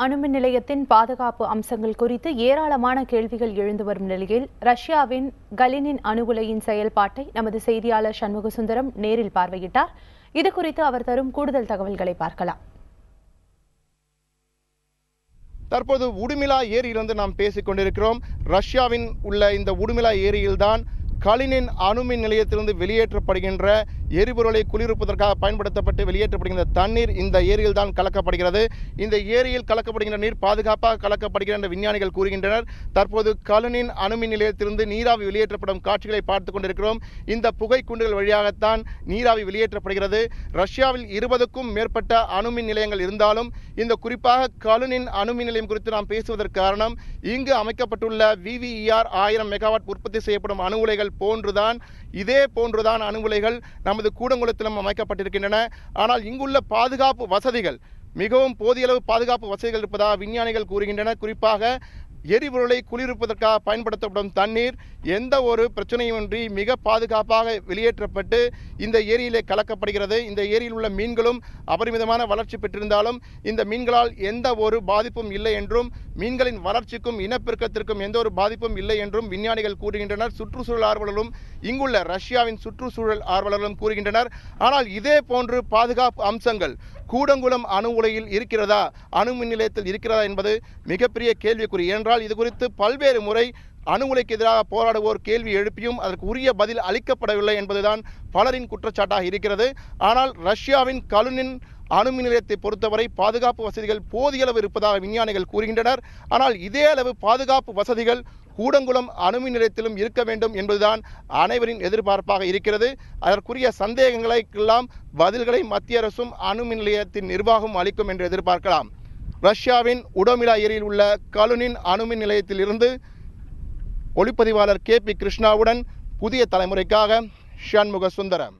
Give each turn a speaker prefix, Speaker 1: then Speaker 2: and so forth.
Speaker 1: அணுமின் நிலையத்தின் பாதுகாப்பு அம்சங்கள் குறித்து ஏராளமான கேள்விகள் எழுந்து வரும் நிலையில் ரஷ்யாவின் கலினின் அணு உலையின் செயல்பாட்டை நமது செய்தியாளர் சண்முகசுந்தரம் நேரில் பார்வையிட்டார். இதுகுறித்து அவர் தரும் கூடுதல் தகவல்களை பார்க்கலாம்.
Speaker 2: தற்போது உடுமிலா ஏரியிலிருந்து நாம் பேசிக் கொண்டிருக்கிறோம். ரஷ்யாவின் உள்ள இந்த உடுமிலா ஏரியில்தான் கலினின் அணுமின் நிலையத்திலிருந்து வெளியேற்றப்படுகின்ற எரிபொருளை குளிர்விப்பதற்காக பயன்படுத்தப்பட்டு வெளியேற்றப்படுகின்ற தண்ணீர் இந்த ஏரியில் தான் கலக்கப்படுகிறது. இந்த ஏரியில் கலக்கப்படுகின்ற நீர் பாதுகாப்பாக கலக்கப்படுகிற என்று விஞ்ஞானிகள் கூறுகின்றனர். தற்போது கலினின் அணுமின் நிலையத்திலிருந்து நீராவி வெளியேற்றப்படும் காட்சிகளை பார்த்துக் கொண்டிருக்கிறோம். இந்த புகை குண்டுகள் வழியாகத்தான் நீராவி வெளியேற்றப்படுகிறது. ரஷ்யாவில் 20க்கும் மேற்பட்ட அணுமின் நிலையங்கள் இருந்தாலும் இந்த குறிப்பாக கலினின் அணுமின் நிலையம் குறித்து நாம் பேசுவதற்கு காரணம் இங்கு அமைக்கப்பட்டுள்ள VVER 1000 மெகாவாட் உற்பத்தி செய்யப்படும் அணு உலைகள் இதே போன்றுதான் அணு உலைகள் நமது கூடங்குளத்திலும் அமைக்கப்பட்டிருக்கின்றன. ஆனால் இங்குள்ள பாதுகாப்பு வசதிகள் மிகவும் போதிய அளவு பாதுகாப்பு வசதிகள் இருப்பதாக விஞ்ஞானிகள் கூறுகின்றனர். குறிப்பாக எரிபொருளை குளிர்விப்பதற்காக பயன்படுத்தப்படும் தண்ணீர் எந்த ஒரு பிரச்சனையுமின்றி மிக பாதுகாப்பாக வெளியேற்றப்பட்டு இந்த ஏரியிலே கலக்கப்படுகிறது. இந்த ஏரியில் உள்ள மீன்களும் அபரிமிதமான வளர்ச்சி பெற்றிருந்தாலும் இந்த மீன்களால் எந்த ஒரு பாதிப்பும் இல்லை என்றும் மீன்களின் வளர்ச்சிக்கும் இனப்பெருக்கத்திற்கும் எந்த ஒரு பாதிப்பும் இல்லை என்றும் விஞ்ஞானிகள் கூறுகின்றனர். சுற்றுச்சூழல் ஆர்வலர்களும் இங்குள்ள ரஷ்யாவின் சுற்றுச்சூழல் ஆர்வலர்களும் கூறுகின்றனர். ஆனால் இதே போன்று பாதுகாப்பு அம்சங்கள் கூடங்குளம் அணு உலையில் இருக்கிறதா, அணுமின் நிலையத்தில் இருக்கிறதா என்பது மிகப்பெரிய கேள்விக்குறி. என்றால் இது குறித்து பல்வேறு முறை அணு உலைக்கு எதிராக போராடுவோர் கேள்வி எழுப்பியும் அதற்கு உரிய பதில் அளிக்கப்படவில்லை என்பதுதான் பலரின் குற்றச்சாட்டாக இருக்கிறது. ஆனால் ரஷ்யாவின் கலினின் அணுமின் நிலையத்தை பொறுத்தவரை பாதுகாப்பு வசதிகள் போதிய அளவு இருப்பதாக விஞ்ஞானிகள் கூறுகின்றனர். ஆனால் இதே அளவு பாதுகாப்பு வசதிகள் கூடங்குளம் அணுமின் நிலையத்திலும் இருக்க வேண்டும் என்பதுதான் அனைவரின் எதிர்பார்ப்பாக இருக்கிறது. அதற்குரிய சந்தேகங்களுக்கெல்லாம் பதில்களை மத்திய அரசும் அணுமின் நிலையத்தின் நிர்வாகம் அளிக்கும் என்று எதிர்பார்க்கலாம். ரஷ்யாவின் உடமிலா ஏரியில் உள்ள கலினின் அணுமின் நிலையத்தில் இருந்து ஒளிப்பதிவாளர் KP கிருஷ்ணாவுடன் புதிய தலைமுறைக்காக சண்முகசுந்தரம்.